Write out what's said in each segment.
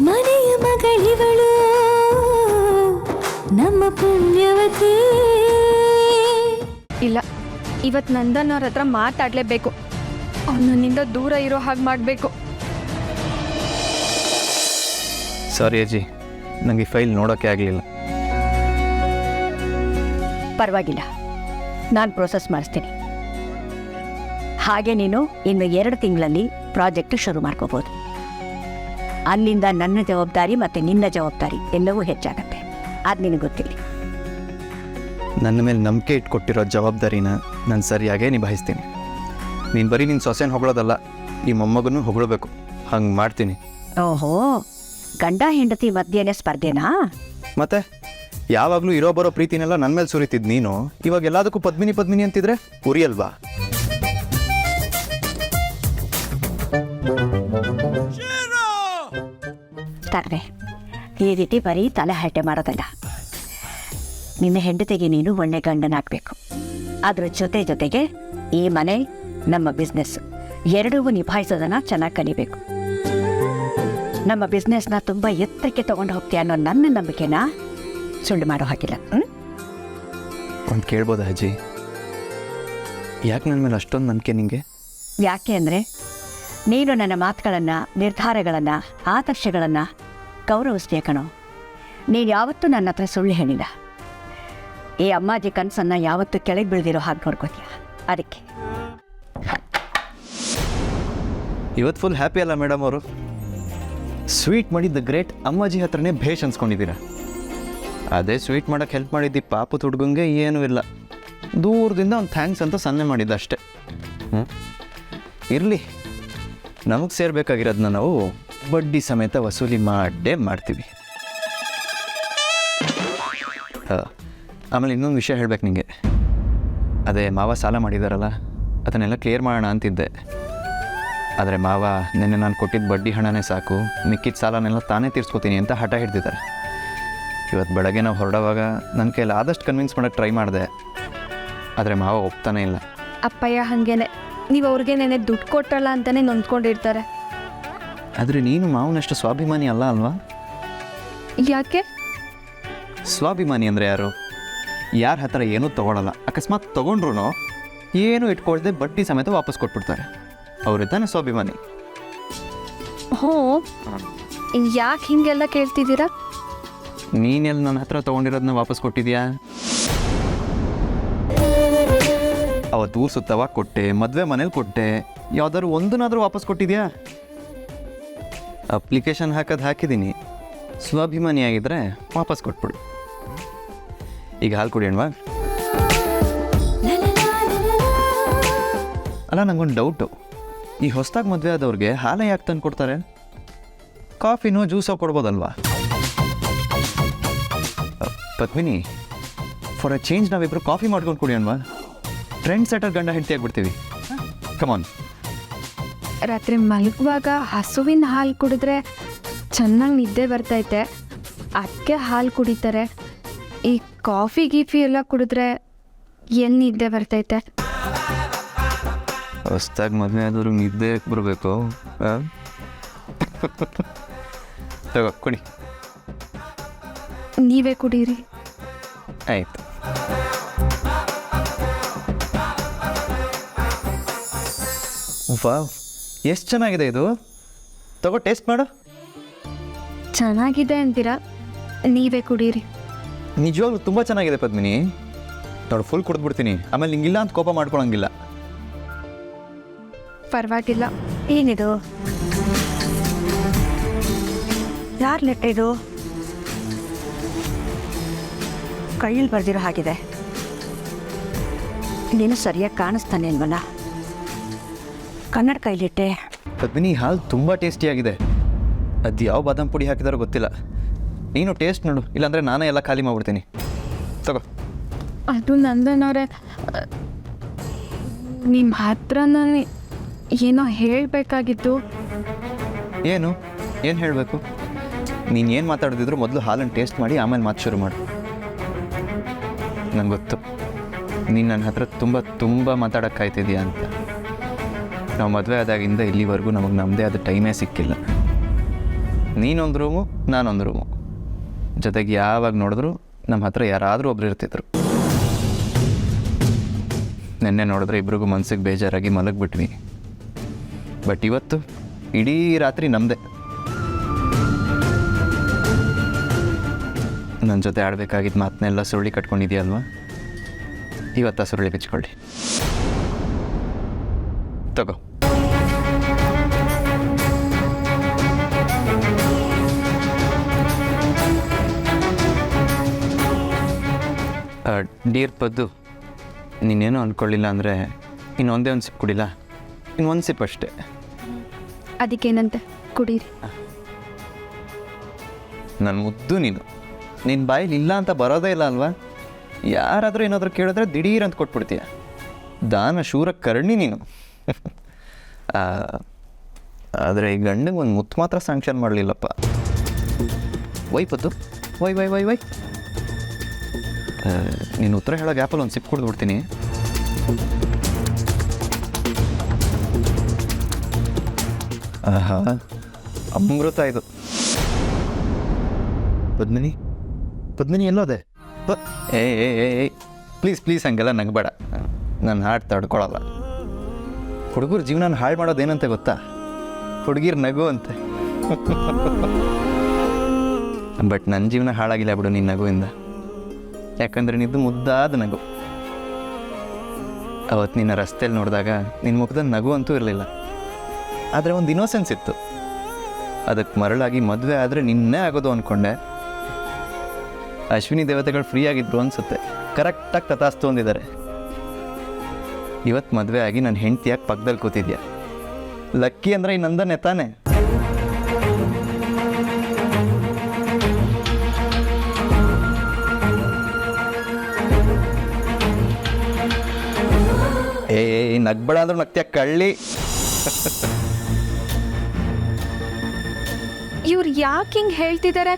ಮನೆಯ ಮಗಳಿವಳು ನಮ್ಮ ಪುಣ್ಯವತಿ. ಇಲ್ಲ, ಇವತ್ತು ನಂದನ್ ಅವ್ರ ಹತ್ರ ಮಾತಾಡಲೇಬೇಕು. ಅವ್ನು ನನ್ನಿಂದ ದೂರ ಇರೋ ಹಾಗೆ ಮಾಡಬೇಕು. ಸಾರಿ ಅಜ್ಜಿ, ನನಗೆ ಈ ಫೈಲ್ ನೋಡೋಕ್ಕೆ ಆಗಲಿಲ್ಲ. ಪರವಾಗಿಲ್ಲ, ನಾನು ಪ್ರೋಸೆಸ್ ಮಾಡಿಸ್ತೀನಿ. ಹಾಗೆ ನೀನು ಇನ್ನು 2 ತಿಂಗಳಲ್ಲಿ ಪ್ರಾಜೆಕ್ಟ್ ಶುರು ಮಾಡ್ಕೋಬೋದು. ಅಲ್ಲಿಂದ ನನ್ನ ಜವಾಬ್ದಾರಿ ಮತ್ತು ನಿನ್ನ ಜವಾಬ್ದಾರಿ ಎಲ್ಲವೂ ಹೆಚ್ಚಾಗತ್ತೆ. ಅದು ನಿನಗೆ ಗೊತ್ತಿಲ್ಲ. ನನ್ನ ಮೇಲೆ ನಂಬಿಕೆ ಇಟ್ಕೊಟ್ಟಿರೋ ಜವಾಬ್ದಾರಿನ ನಾನು ಸರಿಯಾಗೇ ನಿಭಾಯಿಸ್ತೀನಿ. ನೀನು ಬರೀ ನಿನ್ನ ಸೊಸೆನ ಹೊಗಳೋದಲ್ಲ, ಈ ಮೊಮ್ಮಗನೂ ಹೊಗಳಬೇಕು. ಹಂಗೆ ಮಾಡ್ತೀನಿ. ಓಹೋ, ಗಂಡ ಹೆಂಡತಿ ಮಧ್ಯೆನೇ ಸ್ಪರ್ಧೆನಾ? ಮತ್ತೆ ಯಾವಾಗಲೂ ಇರೋ ಬರೋ ಪ್ರೀತಿನೆಲ್ಲ ನನ್ನ ಮೇಲೆ ಸುರಿತಿದ್ದು ನೀನು ಇವಾಗ ಎಲ್ಲದಕ್ಕೂ ಪದ್ಮಿನಿ ಪದ್ಮಿನಿ ಅಂತಿದ್ರೆ ಉರಿಯಲ್ವಾ? ತಾನೆ, ಈ ರೀತಿ ಬರೀ ತಲೆ ಹರಟೆ ಮಾಡೋದಲ್ಲ. ನಿನ್ನ ಹೆಂಡತಿಗೆ ನೀನು ಒಳ್ಳೆ ಗಂಡನಾಗಬೇಕು. ಅದ್ರ ಜೊತೆಗೆ ಈ ಮನೆ, ನಮ್ಮ ಬಿಸ್ನೆಸ್ ಎರಡೂ ನಿಭಾಯಿಸೋದನ್ನು ಚೆನ್ನಾಗಿ ಕಲಿಬೇಕು. ನಮ್ಮ ಬಿಸ್ನೆಸ್ನ ತುಂಬ ಎತ್ತರಕ್ಕೆ ತೊಗೊಂಡು ಹೋಗ್ತೀಯ ಅನ್ನೋ ನನ್ನ ನಂಬಿಕೆನ ಸುಳ್ಳು ಮಾಡೋ ಹಾಕಿಲ್ಲ. ಒಂದು ಕೇಳ್ಬೋದಾ ಅಜ್ಜಿ, ಯಾಕೆ ನನ್ನ ಮೇಲೆ ಅಷ್ಟೊಂದು ನಂಬಿಕೆ ನಿಂಗೆ? ಯಾಕೆ ಅಂದರೆ ನೀನು ನನ್ನ ಮಾತುಗಳನ್ನು, ನಿರ್ಧಾರಗಳನ್ನು, ಆದರ್ಶಗಳನ್ನು ಗೌರವಿಸ್ತೀಯ ಕಣೋ. ನೀನು ಯಾವತ್ತೂ ನನ್ನ ಹತ್ರ ಸುಳ್ಳು ಹೇಳಿಲ್ಲ. ಈ ಅಮ್ಮಾಜಿ ಕನಸನ್ನು ಯಾವತ್ತೂ ಕೆಳಗೆ ಬೀಳ್ದಿರೋ ಹಾಗೆ ನೋಡ್ಕೋತೀಯ. ಅದಕ್ಕೆ ಇವತ್ತು ಫುಲ್ ಹ್ಯಾಪಿ ಅಲ್ಲ ಮೇಡಮ್ ಅವರು? ಸ್ವೀಟ್ ಮಾಡಿದ್ದ ಗ್ರೇಟ್ ಅಮ್ಮಾಜಿ ಹತ್ರನೇ ಭೇಷ್ ಅನ್ಸ್ಕೊಂಡಿದ್ದೀರಾ. ಅದೇ ಸ್ವೀಟ್ ಮಾಡೋಕ್ಕೆ ಹೆಲ್ಪ್ ಮಾಡಿದ್ದು ಪಾಪು ಹುಡುಗಂಗೆ ಏನೂ ಇಲ್ಲ, ದೂರದಿಂದ ಒಂದು ಥ್ಯಾಂಕ್ಸ್ ಅಂತ ಸನ್ನೆ ಮಾಡಿದ್ದ ಅಷ್ಟೆ. ಇರಲಿ, ನಮಗೆ ಸೇರಬೇಕಾಗಿರೋದನ್ನ ನಾವು ಬಡ್ಡಿ ಸಮೇತ ವಸೂಲಿ ಮಾಡೇ ಮಾಡ್ತೀವಿ. ಆಮೇಲೆ ಇನ್ನೊಂದು ವಿಷಯ ಹೇಳ್ಬೇಕು ನಿಮಗೆ. ಅದೇ ಮಾವ ಸಾಲ ಮಾಡಿದಾರಲ್ಲ, ಅದನ್ನೆಲ್ಲ ಕ್ಲಿಯರ್ ಮಾಡೋಣ ಅಂತಿದ್ದೆ. ಆದರೆ ಮಾವ ನಿನ್ನೆ ನಾನು ಕೊಟ್ಟಿದ್ದ ಬಡ್ಡಿ ಹಣನೇ ಸಾಕು, ಮಿಕ್ಕಿದ ಸಾಲನೆಲ್ಲ ತಾನೇ ತೀರ್ಸ್ಕೊತೀನಿ ಅಂತ ಹಠ ಹಿಡ್ದಿದ್ದಾರೆ. ಇವತ್ತು ಬೆಳಗ್ಗೆ ನಾವು ಹೊರಡುವಾಗ ನನ್ನ ಕೈಯಲ್ಲಿ ಆದಷ್ಟು ಕನ್ವಿನ್ಸ್ ಮಾಡೋಕ್ಕೆ ಟ್ರೈ ಮಾಡಿದೆ, ಆದರೆ ಮಾವ ಒಪ್ತಾನೇ ಇಲ್ಲ. ಅಪ್ಪಯ್ಯ ಹಾಗೇನೆ, ನೀವು ಅವ್ರಿಗೆ ನೆನೆ ದುಡ್ಡು ಕೊಟ್ಟಲ್ಲ ಅಂತಲೇ ನೊಂದ್ಕೊಂಡಿರ್ತಾರೆ. ಆದರೆ ನೀನು ಮಾವನಷ್ಟು ಸ್ವಾಭಿಮಾನಿ ಅಲ್ಲ ಅಲ್ವಾ? ಯಾಕೆ? ಸ್ವಾಭಿಮಾನಿ ಅಂದರೆ ಯಾರು? ಯಾರ ಹತ್ರ ಏನೂ ತೊಗೊಳಲ್ಲ, ಅಕಸ್ಮಾತ್ ತೊಗೊಂಡ್ರು ಏನೂ ಇಟ್ಕೊಳ್ದೆ ಬಡ್ಡಿ ಸಮೇತ ವಾಪಸ್ ಕೊಟ್ಬಿಡ್ತಾರೆ. ಅವ್ರು ತಾನೇ ಸ್ವಾಭಿಮಾನಿ. ಹ್ಞೂ, ಯಾಕೆ ಹೀಗೆಲ್ಲ ಕೇಳ್ತಿದ್ದೀರಾ? ನೀನೆಲ್ಲಿ ನನ್ನ ಹತ್ರ ತೊಗೊಂಡಿರೋದನ್ನ ವಾಪಸ್ ಕೊಟ್ಟಿದ್ಯಾ? ಅವತ್ತು ಊರು ಸುತ್ತವಾಗ ಕೊಟ್ಟೆ, ಮದುವೆ ಮನೇಲಿ ಕೊಟ್ಟೆ, ಯಾವುದಾದ್ರು ಒಂದನ್ನಾದರೂ ವಾಪಸ್ ಕೊಟ್ಟಿದ್ಯಾ? ಅಪ್ಲಿಕೇಶನ್ ಹಾಕಿದ್ದೀನಿ. ಸ್ವಾಭಿಮಾನಿ ಆಗಿದ್ದರೆ ವಾಪಸ್ ಕೊಟ್ಬಿಡು. ಈಗ ಹಾಲು ಕುಡಿಯೋಣವಾ? ಅಲ್ಲ, ನಂಗೊಂದು ಡೌಟು. ಈ ಹೊಸ್ದಾಗಿ ಮದುವೆ ಆದವ್ರಿಗೆ ಹಾಲೇ ಯಾಕೆ ತಂದು ಕೊಡ್ತಾರೆ? ಕಾಫಿನೋ ಜ್ಯೂಸೋ ಕೊಡ್ಬೋದಲ್ವಾ? ಪದ್ಮಿನಿ, ಫಾರ್ ಅ ಚೇಂಜ್ ನಾವಿಬ್ಬರು ಕಾಫಿ ಮಾಡ್ಕೊಂಡು ಕುಡಿಯೋಣವಾ? ಟ್ರೆಂಡ್ ಸೆಟರ್ ಗಂಡ ಹೆಂಡತಿ ಆಗ್ಬಿಡ್ತೀವಿ. ಕಮಾನ್. ರಾತ್ರಿ ಮಲಗುವಾಗ ಹಸುವಿನ ಹಾಲು ಕುಡಿದ್ರೆ ಚೆನ್ನಾಗಿ ನಿದ್ದೆ ಬರ್ತೈತೆ, ಅದಕ್ಕೆ ಹಾಲು ಕುಡಿತಾರೆ. ಈ ಕಾಫಿ ಗೀಫಿ ಎಲ್ಲ ಕುಡಿದ್ರೆ ಎಲ್ಲಿ ನಿದ್ದೆ ಬರ್ತೈತೆ? ಹೊಸ್ದಾಗಿ ಮದುವೆ ಆದವ್ರಿಗೆ ನಿದ್ದೆ ಬರಬೇಕು. ತಗೋ ಕುಡಿ. ನೀವೇ ಕುಡೀರಿ. ಆಯಿತು. ವಾವ್, ಎಷ್ಟು ಚೆನ್ನಾಗಿದೆ ಇದು. ತಗೋ ಟೇಸ್ಟ್ ಮಾಡು. ಚೆನ್ನಾಗಿದೆ ಅಂತೀರಾ? ನೀವೇ ಕುಡೀರಿ. ನಿಜವಾಗ್ಲೂ ತುಂಬ ಚೆನ್ನಾಗಿದೆ ಪದ್ಮಿನಿ. ನೋಡು, ಫುಲ್ ಕುಡಿದ್ಬಿಡ್ತೀನಿ, ಆಮೇಲೆ ನಿಂಗಿಲ್ಲ ಅಂತ ಕೋಪ ಮಾಡ್ಕೊಳಂಗಿಲ್ಲ. ಪರವಾಗಿಲ್ಲ. ಏನಿದು? ಯಾರು ಲೆಟ್ರ್ ಇದು? ಕೈಯಲ್ಲಿ ಬರೆದಿರೋ ಹಾಗಿದೆ. ನೀನು ಸರಿಯಾಗಿ ಕಾಣಿಸ್ತಾನೆ ಇಲ್ವಲ್ಲ? ಕನ್ನಡ ಕೈಲಿಟ್ಟೆ. ಪದ್ಮಿನಿ, ಹಾಲು ತುಂಬ ಟೇಸ್ಟಿಯಾಗಿದೆ. ಅದು ಯಾವ ಬಾದಾಮ್ ಪುಡಿ ಹಾಕಿದಾರೋ ಗೊತ್ತಿಲ್ಲ. ನೀನು ಟೇಸ್ಟ್ ನೋಡು, ಇಲ್ಲಾಂದರೆ ನಾನೇ ಎಲ್ಲ ಖಾಲಿ ಮಾಡಿಬಿಡ್ತೀನಿ. ತಗೋ. ಅದು ನಂದನವ್ರೆ, ನಿಮ್ಮ ಹತ್ರ ನಾನು ಏನೋ ಹೇಳಬೇಕಾಗಿತ್ತು. ಏನು ಹೇಳಬೇಕು? ನೀನು ಏನು ಮಾತಾಡೋದಿದ್ರು ಮೊದಲು ಹಾಲನ್ನು ಟೇಸ್ಟ್ ಮಾಡಿ ಆಮೇಲೆ ಮಾತು ಶುರು ಮಾಡು. ನಂಗೆ ಗೊತ್ತು ನೀನು ನನ್ನ ಹತ್ರ ತುಂಬ ಮಾತಾಡೋಕ್ಕೆ ಕಾಯ್ತಿದ್ಯಾ ಅಂತ. ನಾವು ಮದುವೆ ಆದಾಗಿಂದ ಇಲ್ಲಿವರೆಗೂ ನಮಗೆ ನಮ್ಮದೇ ಆದ ಟೈಮೇ ಸಿಕ್ಕಿಲ್ಲ. ನೀನೊಂದು ರೂಮು ನಾನೊಂದು ರೂಮು, ಜೊತೆಗೆ ಯಾವಾಗ ನೋಡಿದ್ರು ನಮ್ಮ ಹತ್ರ ಯಾರಾದರೂ ಒಬ್ರು ಇರ್ತಿದ್ರು. ನೆನ್ನೆ ನೋಡಿದ್ರೆ ಇಬ್ರಿಗೂ ಮನ್ಸಿಗೆ ಬೇಜಾರಾಗಿ ಮಲಗಿಬಿಟ್ವಿ. ಬಟ್ ಇವತ್ತು ಇಡೀ ರಾತ್ರಿ ನಮ್ಮದೇ. ನನ್ನ ಜೊತೆ ಆಡಬೇಕಾಗಿದ್ದ ಮಾತನ್ನೆಲ್ಲ ಸುರುಳಿ ಕಟ್ಕೊಂಡಿದೆಯಲ್ವಾ, ಇವತ್ತು ಆ ಸುರುಳಿ ಬಿಚ್ಕೊಳ್ಳಿ. ತಗೋ. ಡಿಯರ್ ಪದ್ದು, ನೀನೇನು ಅಂದ್ಕೊಳ್ಳಿಲ್ಲ ಅಂದರೆ ಇನ್ನೊಂದೇ ಒಂದು ಸಿಪ್ ಕುಡಿಲ್ಲ, ಇನ್ನೊಂದು ಸಿಪ್ ಅಷ್ಟೇ. ಅದಕ್ಕೇನಂತೆ, ಕುಡೀರಿ. ನನ್ನ ಮುದ್ದು ನೀನು, ನಿನ್ನ ಬಾಯಲ್ಲಿ ಇಲ್ಲ ಅಂತ ಬರೋದೇ ಇಲ್ಲ ಅಲ್ವಾ? ಯಾರಾದರೂ ಏನಾದರೂ ಕೇಳಿದ್ರೆ ದಿಢೀರ್ ಅಂತ ಕೊಟ್ಬಿಡ್ತೀಯ. ದಾನ ಶೂರ ಕರ್ಣಿ ನೀನು. ಆದರೆ ಈ ಗಂಡಿಗೆ ಒಂದು ಮುತ್ತು ಮಾತ್ರ ಸ್ಯಾಂಕ್ಷನ್ ಮಾಡಲಿಲ್ಲಪ್ಪ. Why Paddu, why why why why. ನೀನು ಉತ್ತರ ಹೇಳೋ ಗ್ಯಾಪಲ್ಲಿ ಒಂದು ಸಿಪ್ ಕುಡಿದು ಬಿಡ್ತೀನಿ. ಆಹಾ, ಅಮೃತ ಇದು. ಪದ್ಮಿನಿ, ಪದ್ಮಿನಿ ಎಲ್ಲೋದೆ? ಏ ಏ ಏ ಪ್ಲೀಸ್ ಪ್ಲೀಸ್ ಹಂಗೆಲ್ಲ ನಗಬೇಡ. ನಾನು ಹಾಡು ತಡ್ಕೊಳಲ್ಲ. ಹುಡುಗರು ಜೀವನ ಹಾಳು ಮಾಡೋದೇನಂತೆ ಗೊತ್ತಾ? ಹುಡುಗಿರು ನಗು ಅಂತೆ. ಬಟ್ ನನ್ನ ಜೀವನ ಹಾಳಾಗಿಲ್ಲ ಬಿಡು ನಿನ್ನ ನಗುವಿಂದ. ಯಾಕಂದರೆ ನಿದ್ದು ಮುದ್ದಾದ ನಗು. ಅವತ್ತು ನಿನ್ನ ರಸ್ತೆಯಲ್ಲಿ ನೋಡಿದಾಗ ನಿನ್ನ ಮುಖದಲ್ಲಿ ನಗು ಅಂತೂ ಇರಲಿಲ್ಲ, ಆದರೆ ಒಂದು ಇನ್ನೋಸೆನ್ಸ್ ಇತ್ತು. ಅದಕ್ಕೆ ಮರಳಾಗಿ ಮದುವೆ ಆದರೆ ನಿನ್ನೆ ಆಗೋದು ಅಂದ್ಕೊಂಡೆ. ಅಶ್ವಿನಿ ದೇವತೆಗಳು ಫ್ರೀ ಆಗಿದ್ರು ಅನಿಸುತ್ತೆ, ಕರೆಕ್ಟಾಗಿ ತಥಾಸ್ತು ಅಂದಿದ್ದಾರೆ. ಇವತ್ತು ಮದುವೆ ಆಗಿ ನನ್ನ ಹೆಂಡ್ತಿಯಾಗಿ ಪಕ್ಕದಲ್ಲಿ ಕೂತಿದ್ಯಾ. ಲಕ್ಕಿ ಅಂದರೆ ಈ ನಂದನೆ ತಾನೆ. ಏ ನಗ್ಬೇಡ ಅಂದ್ರೆ ನಗ್ತೀಯ ಕಳ್ಳಿ. ಇವ್ರು ಯಾಕೆ ಹಿಂಗೆ ಹೇಳ್ತಿದ್ದಾರೆ?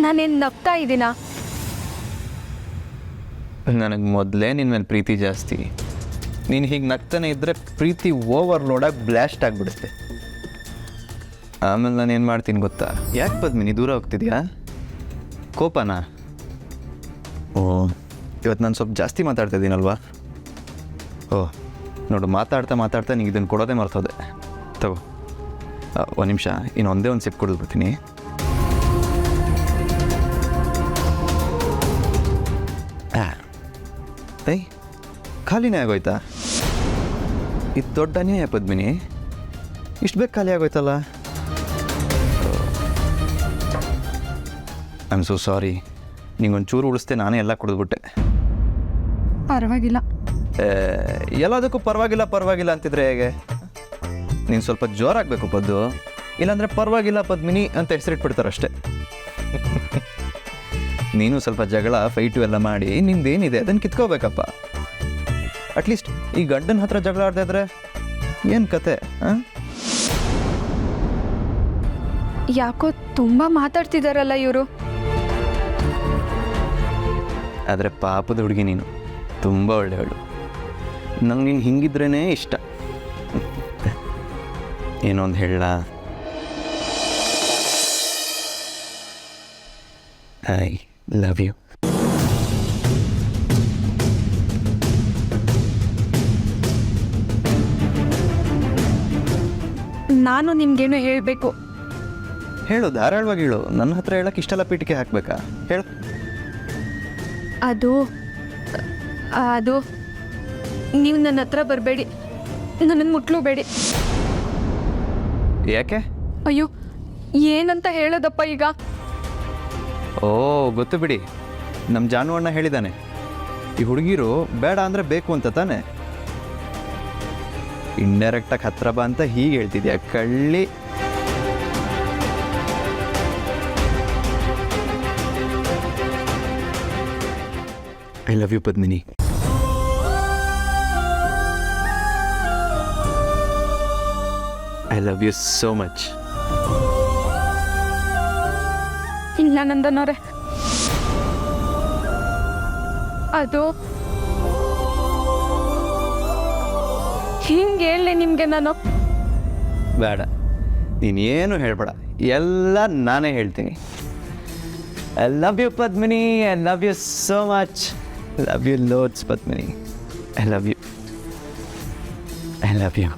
ನಾನೇನು ನಗ್ತಾ ಇದ್ದೀನಾ? ನನಗೆ ಮೊದಲೇ ನಿನ್ನ ಮೇಲೆ ಪ್ರೀತಿ ಜಾಸ್ತಿ. ನೀನು ಹೀಗೆ ನಗ್ತಾನೆ ಇದ್ದರೆ ಪ್ರೀತಿ ಓವರ್ಲೋಡಾಗಿ ಬ್ಲಾಸ್ಟ್ ಆಗಿಬಿಡುತ್ತೆ. ಆಮೇಲೆ ನಾನು ಏನು ಮಾಡ್ತೀನಿ ಗೊತ್ತಾ? ಯಾಕೆ ಪದ್ಮಿನಿ ದೂರ ಹೋಗ್ತಿದ್ಯಾ? ಕೋಪನಾ? ಓ, ಇವತ್ತು ನಾನು ಸ್ವಲ್ಪ ಜಾಸ್ತಿ ಮಾತಾಡ್ತಾ ಇದ್ದೀನಲ್ವಾ? ಓ ನೋಡು, ಮಾತಾಡ್ತಾ ಮಾತಾಡ್ತಾ ನಿಂಗೆ ಇದನ್ನು ಕೊಡೋದೇ ಮರ್ತೋದೆ. ತಗೋ, ಒಂದು ನಿಮಿಷ, ಇನ್ನೊಂದೇ ಒಂದು ಸಿಪ್ ಕುಡಿದು ಬಿಡ್ತೀನಿ. ಏಯ್, ಖಾಲಿನೇ ಆಗೋಯ್ತಾ? ಇದು ದೊಡ್ಡ ಅನ್ಯಾಯ ಪದ್ಮಿನಿ. ಇಷ್ಟು ಬೇಗ ಖಾಲಿ ಆಗೋಯ್ತಲ್ಲ. I am so sorry. ನಿಂಗೊಂದು ಚೂರು ಉಳಿಸ್ತೆ, ನಾನೇ ಎಲ್ಲ ಕುಡಿದ್ಬಿಟ್ಟೆ. ಪರವಾಗಿಲ್ಲ. ಎಲ್ಲದಕ್ಕೂ ಪರವಾಗಿಲ್ಲ ಪರವಾಗಿಲ್ಲ ಅಂತಿದ್ರೆ ಹೇಗೆ? ನೀನು ಸ್ವಲ್ಪ ಜೋರಾಗಬೇಕು ಪದ್ದು, ಇಲ್ಲಾಂದರೆ ಪರವಾಗಿಲ್ಲ ಪದ್ಮಿನಿ ಅಂತ ಹೆಸರಿಟ್ಬಿಡ್ತಾರಷ್ಟೆ. ನೀನು ಸ್ವಲ್ಪ ಜಗಳ ಫೈಟು ಎಲ್ಲ ಮಾಡಿ ನಿಂದೇನಿದೆ ಅದನ್ನು ಕಿತ್ಕೋಬೇಕಪ್ಪ. ಅಟ್ಲೀಸ್ಟ್ ಈ ಗಂಡನ ಹತ್ರ ಜಗಳ ಆಡದೇ ಇದ್ರೆ ಏನು ಕತೆ? ಯಾಕೋ ತುಂಬ ಮಾತಾಡ್ತಿದಾರಲ್ಲ ಇವರು. ಆದರೆ ಪಾಪದ ಹುಡುಗಿ ನೀನು, ತುಂಬ ಒಳ್ಳೆಯವಳು. ನಂಗೆ ನೀನು ಹಿಂಗಿದ್ರೇ ಇಷ್ಟ. ಏನೊಂದು ಹೇಳ, ಐ ಲವ್ ಯು. ನಾನು ನಿಮ್ಗೇನು ಹೇಳಬೇಕು? ಹೇಳು, ಧಾರಾಳವಾಗಿ ಹೇಳು. ನನ್ನ ಹತ್ರ ಹೇಳಕ್ಕೆ ಇಷ್ಟೆಲ್ಲ ಪೀಠಿಕೆ ಹಾಕಬೇಕಾ? ಹೇಳು. ಅದು ಅದು ನೀವು ನನ್ನ ಹತ್ರ ಬರಬೇಡಿ, ನನ್ನನ್ನು ಮುಟ್ಲೂಬೇಡಿ. ಯಾಕೆ? ಅಯ್ಯೋ, ಏನಂತ ಹೇಳೋದಪ್ಪ ಈಗ? ಓ ಗೊತ್ತು ಬಿಡಿ, ನಮ್ಮ ಜಾನು ಅಣ್ಣ ಹೇಳಿದ್ದಾನೆ, ಈ ಹುಡುಗಿರು ಬೇಡ ಅಂದರೆ ಬೇಕು ಅಂತ ತಾನೆ. ಇಂಡೈರೆಕ್ಟಾಗಿ ಹತ್ರ ಬಾ ಅಂತ ಹೀಗೆ ಹೇಳ್ತಿದ್ಯಾ ಕಳ್ಳಿ. I love you Padmini. I love you so much. ಇಲ್ಲ ನಂದನವ್ರೆ, ಅದು ಹಿಂಗೆ ಹೇಳಲಿ ನಿಮಗೆ ನಾನು? ಬೇಡ, ನೀನೇನು ಹೇಳಬೇಡ. ಎಲ್ಲ ನಾನೇ ಹೇಳ್ತೀನಿ. I love you Padmini, I love you so much, love you loads Padmini, I love you, I love you.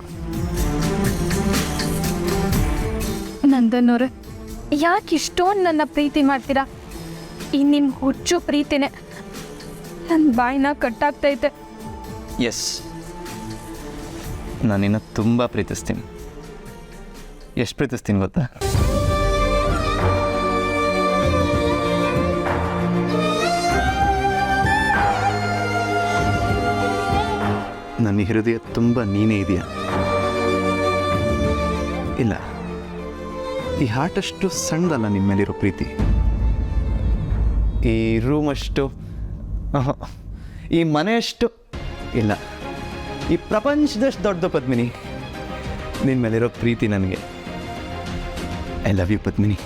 Nandan ಅವ್ರೆ, ಯಾಕೆ ಇಷ್ಟೊಂದು ನನ್ನ ಪ್ರೀತಿ ಮಾಡ್ತೀರಾ? ಈ ನಿಮ್ಮ ಹುಚ್ಚು ಪ್ರೀತಿನೇ ನನ್ನ ಬಾಯಿನ ಕಟ್ಟಾಗ್ತೈತೆ. ಎಸ್, ನಾನು ನಿನ್ನ ತುಂಬ ಪ್ರೀತಿಸ್ತೀನಿ. ಎಷ್ಟು ಪ್ರೀತಿಸ್ತೀನಿ ಗೊತ್ತಾ? ನನ್ನ ಹೃದಯ ತುಂಬ ನೀನೇ ಇದೆಯಾ? ಇಲ್ಲ, ಈ ಹಾರ್ಟ್ ಅಷ್ಟು ಸಣ್ಣದಲ್ಲ ನಿಮ್ಮ ಮೇಲಿರೋ ಪ್ರೀತಿ. ಈ ರೂಮ್ ಅಷ್ಟು, ಈ ಮನೆಯಷ್ಟು ಇಲ್ಲ, ಈ ಪ್ರಪಂಚದಷ್ಟು ದೊಡ್ಡ ಪದ್ಮಿನಿ ನಿನ್ನ ಮೇಲಿರೋ ಪ್ರೀತಿ ನನಗೆ. I love you Padmini.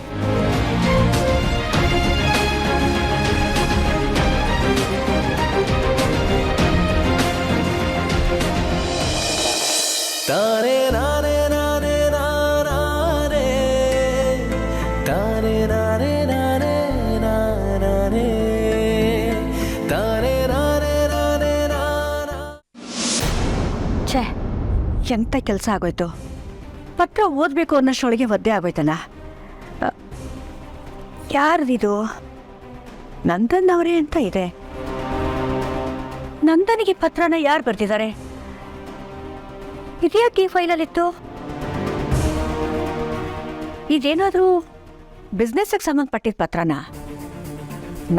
ತಾನೇ ನಾನೇ ನಾನೇ ನಾನೇ ತಾನೇ ನಾನೇ ನಾನೇ ನಾನೇ ತಾನೇ ನಾನೇ ನಾನೇ ನಾನೇ. ಛೇ, ಎಂಥ ಕೆಲಸ ಆಗೋಯ್ತು. ಪತ್ರ ಓದಬೇಕು ಅನ್ನೋಷ್ಟೊಳಗೆ ಒದ್ದೆ ಆಗೋಯ್ತಲ್ಲ. ಯಾರ್ದಿದು? ನಂದನ್ ಅವರೇ ಅಂತ ಇದೆ. ನಂದನಿಗೆ ಪತ್ರನ ಯಾರು ಬರ್ತಿದ್ದಾರೆ? ಇದ್ಯಾಕೆ ಈ ಫೈಲಲ್ಲಿತ್ತು? ಇದೇನಾದರೂ ಬಿಸ್ನೆಸ್ಗೆ ಸಂಬಂಧಪಟ್ಟಿದ್ದ ಪತ್ರನ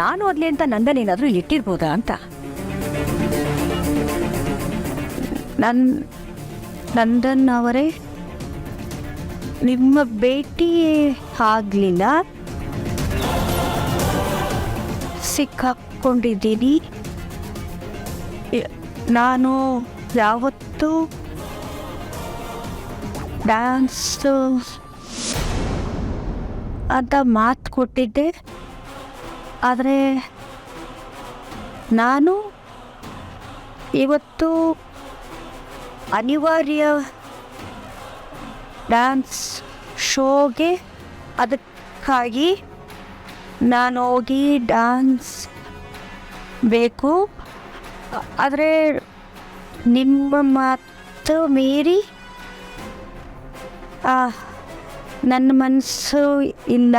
ನಾನು ಓದಲಿ ಅಂತ ನಂದನ್ ಏನಾದರೂ ಇಟ್ಟಿರ್ಬೋದಾ ಅಂತ. ನಂದನ್ ಅವರೇ, ನಿಮ್ಮ ಭೇಟಿ ಆಗಲಿಲ್ಲ, ಸಿಕ್ಕಾಕೊಂಡಿದ್ದೀನಿ. ನಾನು ಯಾವತ್ತೂ ಡ್ಯಾನ್ಸ್ ಅಂತ ಮಾತು ಕೊಟ್ಟಿದ್ದೆ, ಆದರೆ ನಾನು ಇವತ್ತು ಅನಿವಾರ್ಯ ಡ್ಯಾನ್ಸ್ ಶೋಗೆ, ಅದಕ್ಕಾಗಿ ನಾನು ಹೋಗಿ ಡ್ಯಾನ್ಸ್ ಬೇಕು. ಆದರೆ ನಿಮ್ಮ ಮಾತು ಮೀರಿ ನನ್ನ ಮನಸ್ಸು ಇಲ್ಲ.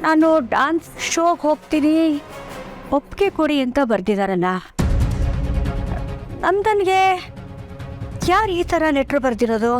ನಾನು ಡ್ಯಾನ್ಸ್ ಶೋಗೆ ಹೋಗ್ತೀನಿ, ಒಪ್ಪಿಗೆ ಕೊಡಿ ಅಂತ ಬರ್ದಿದ್ದಾರಲ್ಲ. ನಂದನ್ಗೆ ಯಾರು ಈ ಥರ ಲೆಟ್ರ್ ಬರ್ದಿರೋದು?